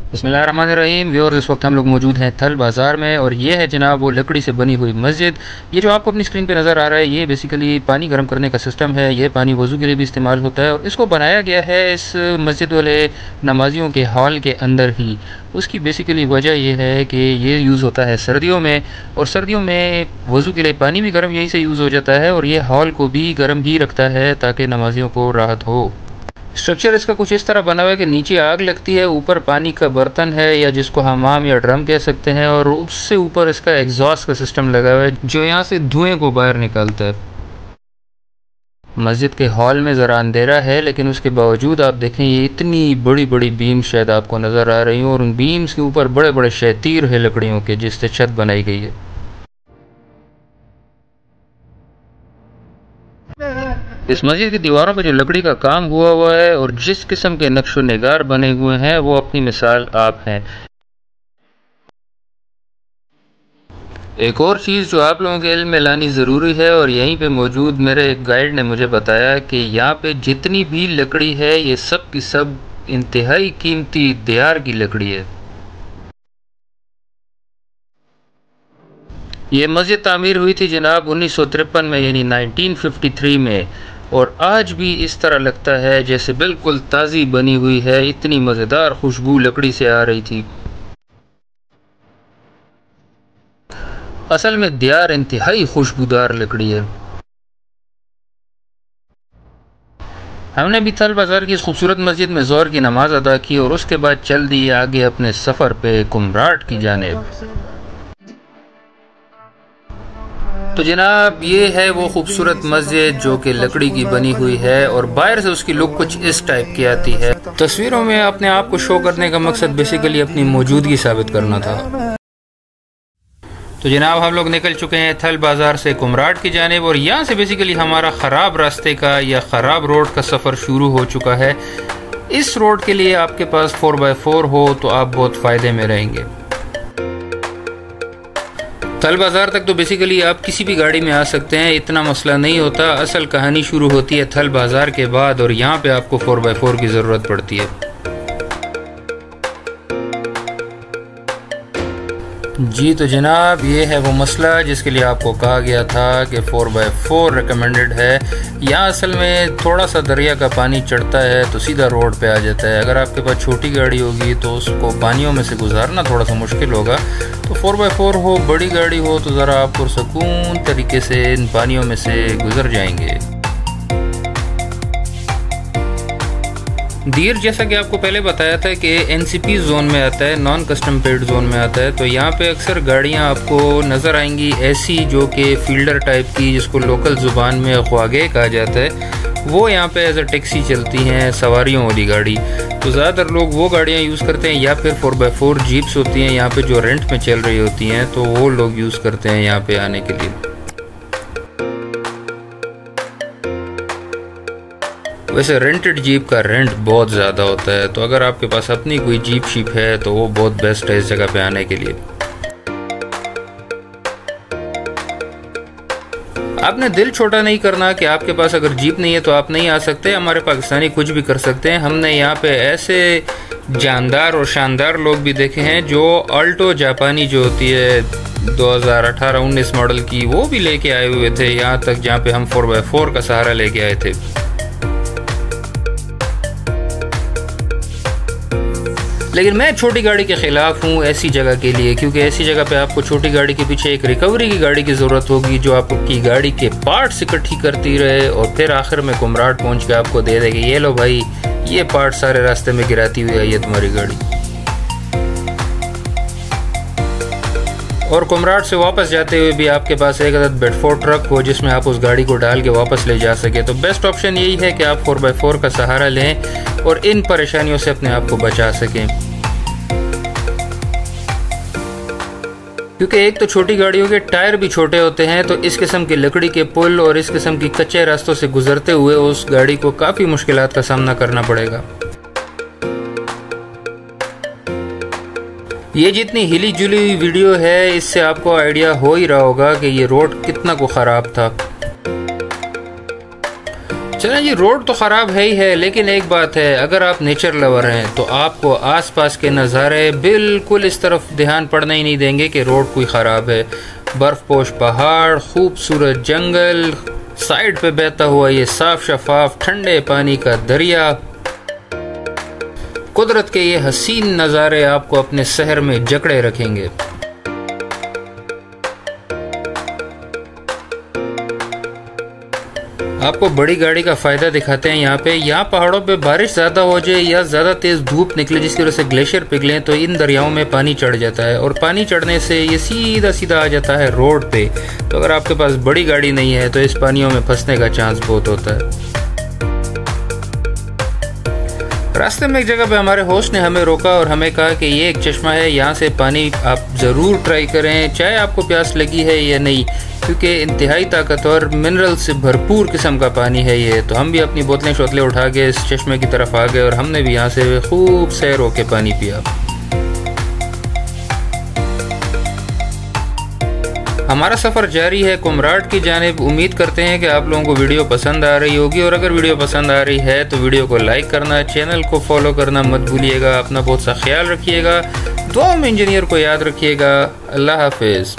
बिस्मिल्लाहिर्रहमानिर्रहीम व्यूअर्स, इस वक्त हम लोग मौजूद हैं थल बाज़ार में और ये है जनाब वो लकड़ी से बनी हुई मस्जिद। ये जो आपको अपनी स्क्रीन पे नज़र आ रहा है ये बेसिकली पानी गर्म करने का सिस्टम है। ये पानी वज़ू के लिए भी इस्तेमाल होता है और इसको बनाया गया है इस मस्जिद वाले नमाजियों के हॉल के अंदर ही। उसकी बेसिकली वजह यह है कि ये यूज़ होता है सर्दियों में, और सर्दियों में वज़ू के लिए पानी भी गर्म यहीं से यूज़ हो जाता है और ये हॉल को भी गर्म ही रखता है ताकि नमाजियों को राहत हो। स्ट्रक्चर इसका कुछ इस तरह बना हुआ है कि नीचे आग लगती है, ऊपर पानी का बर्तन है या जिसको हमाम या ड्रम कह सकते हैं, और उससे ऊपर इसका एग्जॉस्ट का सिस्टम लगा हुआ है जो यहाँ से धुएं को बाहर निकालता है। मस्जिद के हॉल में ज़रा अंधेरा है लेकिन उसके बावजूद आप देखें ये इतनी बड़ी बड़ी बीम शायद आपको नज़र आ रही हूँ और उन बीम्स के ऊपर बड़े बड़े शतीर है लकड़ियों के जिससे छत बनाई गई है। इस मस्जिद की दीवारों पर जो लकड़ी का काम हुआ है और जिस किस्म के नक्शो निगार बने हुए हैं वो अपनी मिसाल आप हैं। एक और चीज़ जो आप लोगों के इल्म में लानी ज़रूरी है और यहीं पे मौजूद मेरे एक गाइड ने मुझे बताया कि यहाँ पे जितनी भी लकड़ी है ये सब की सब इंतहाई कीमती देहार की लकड़ी है। ये मस्जिद तामीर हुई थी जनाब 1953 में, यानी 1953 में, और आज भी इस तरह लगता है जैसे बिल्कुल ताज़ी बनी हुई है। इतनी मज़ेदार खुशबू लकड़ी से आ रही थी। असल में दियार इंतहाई खुशबूदार लकड़ी है। हमने भी थल बाज़ार की इस खूबसूरत मस्जिद में ज़ोहर की नमाज अदा की और उसके बाद चल दिए आगे अपने सफ़र पे कुमराट की जानिब। तो जनाब ये है वो खूबसूरत मस्जिद जो कि लकड़ी की बनी हुई है और बाहर से उसकी लुक कुछ इस टाइप की आती है। तस्वीरों में अपने आप को शो करने का मकसद बेसिकली अपनी मौजूदगी साबित करना था। तो जनाब हम लोग निकल चुके हैं थल बाज़ार से कुमराट की जानिब और यहाँ से बेसिकली हमारा ख़राब रास्ते का या ख़राब रोड का सफ़र शुरू हो चुका है। इस रोड के लिए आपके पास 4x4 हो तो आप बहुत फ़ायदे में रहेंगे। थल बाज़ार तक तो बेसिकली आप किसी भी गाड़ी में आ सकते हैं, इतना मसला नहीं होता। असल कहानी शुरू होती है थल बाज़ार के बाद और यहाँ पे आपको 4x4 की ज़रूरत पड़ती है। जी तो जनाब ये है वो मसला जिसके लिए आपको कहा गया था कि 4x4 रिकमेंडेड है। यहाँ असल में थोड़ा सा दरिया का पानी चढ़ता है तो सीधा रोड पे आ जाता है। अगर आपके पास छोटी गाड़ी होगी तो उसको पानियों में से गुजारना थोड़ा सा मुश्किल होगा। तो 4x4 हो, बड़ी गाड़ी हो तो ज़रा आप पुरसकून तरीके से इन पानियों में से गुजर जाएंगे। दीर जैसा कि आपको पहले बताया था कि एनसीपी जोन में आता है, नॉन कस्टम पेड जोन में आता है। तो यहाँ पे अक्सर गाड़ियाँ आपको नज़र आएंगी ऐसी जो कि फील्डर टाइप की, जिसको लोकल ज़ुबान में ख्वागे कहा जाता है, वो यहाँ पे एज अ टैक्सी चलती हैं, सवारियों वाली गाड़ी। तो ज़्यादातर लोग वो गाड़ियाँ यूज़ करते हैं या फिर 4x4 जीप्स होती हैं यहाँ पे जो रेंट में चल रही होती हैं, तो वो लोग यूज़ करते हैं यहाँ पे आने के लिए। वैसे रेंटेड जीप का रेंट बहुत ज़्यादा होता है, तो अगर आपके पास अपनी कोई जीप शीप है तो वो बहुत बेस्ट है इस जगह पे आने के लिए। आपने दिल छोटा नहीं करना कि आपके पास अगर जीप नहीं है तो आप नहीं आ सकते। हमारे पाकिस्तानी कुछ भी कर सकते हैं। हमने यहाँ पे ऐसे जानदार और शानदार लोग भी देखे हैं जो अल्टो जापानी जो होती है 2018-19 मॉडल की, वो भी लेके आए हुए थे यहाँ तक, जहाँ पे हम 4x4 का सहारा लेके आए थे। लेकिन मैं छोटी गाड़ी के ख़िलाफ़ हूँ ऐसी जगह के लिए, क्योंकि ऐसी जगह पे आपको छोटी गाड़ी के पीछे एक रिकवरी की गाड़ी की ज़रूरत होगी जो आपकी गाड़ी के पार्ट्स इकट्ठी करती रहे और फिर आखिर में कुमराट पहुँच के आपको दे देगी, ये लो भाई ये पार्ट सारे रास्ते में गिराती हुई आई है तुम्हारी गाड़ी। और कुमराट से वापस जाते हुए भी आपके पास एक अदद बेडफोर्ड ट्रक हो जिसमें आप उस गाड़ी को डाल के वापस ले जा सके। तो बेस्ट ऑप्शन यही है कि आप 4x4 का सहारा लें और इन परेशानियों से अपने आप को बचा सकें। क्योंकि एक तो छोटी गाड़ियों के टायर भी छोटे होते हैं, तो इस किस्म की लकड़ी के पुल और इस किस्म की कच्चे रास्तों से गुजरते हुए उस गाड़ी को काफ़ी मुश्किलात का सामना करना पड़ेगा। ये जितनी हिली जुली हुई वीडियो है इससे आपको आइडिया हो ही रहा होगा कि ये रोड कितना को ख़राब था। चलें जी, रोड तो ख़राब है ही है, लेकिन एक बात है, अगर आप नेचर लवर हैं तो आपको आसपास के नज़ारे बिल्कुल इस तरफ ध्यान पड़ने ही नहीं देंगे कि रोड कोई ख़राब है। बर्फ़पोश पहाड़, खूबसूरत जंगल, साइड पे बहता हुआ ये साफ शफाफ ठंडे पानी का दरिया, कुदरत के ये हसीन नज़ारे आपको अपने शहर में जकड़े रखेंगे। आपको बड़ी गाड़ी का फ़ायदा दिखाते हैं। यहाँ पहाड़ों पे बारिश ज़्यादा हो जाए या ज़्यादा तेज़ धूप निकले जिसकी वजह से ग्लेशियर पिघलें तो इन दरियाओं में पानी चढ़ जाता है, और पानी चढ़ने से ये सीधा सीधा आ जाता है रोड पे। तो अगर आपके पास बड़ी गाड़ी नहीं है तो इस पानियों में फंसने का चांस बहुत होता है। रास्ते में एक जगह पे हमारे होस्ट ने हमें रोका और हमें कहा कि ये एक चश्मा है, यहाँ से पानी आप ज़रूर ट्राई करें, चाहे आपको प्यास लगी है या नहीं, क्योंकि इंतहाई ताकतवर मिनरल से भरपूर किस्म का पानी है ये। तो हम भी अपनी बोतलें शोतलें उठा के इस चश्मे की तरफ आ गए और हमने भी यहाँ से खूब सैर होके पानी पिया। हमारा सफ़र जारी है कुमराट की जानिब। उम्मीद करते हैं कि आप लोगों को वीडियो पसंद आ रही होगी, और अगर वीडियो पसंद आ रही है तो वीडियो को लाइक करना, चैनल को फॉलो करना मत भूलिएगा। अपना बहुत सा ख्याल रखिएगा, दुआ में इंजीनियर को याद रखिएगा। अल्लाह हाफिज़।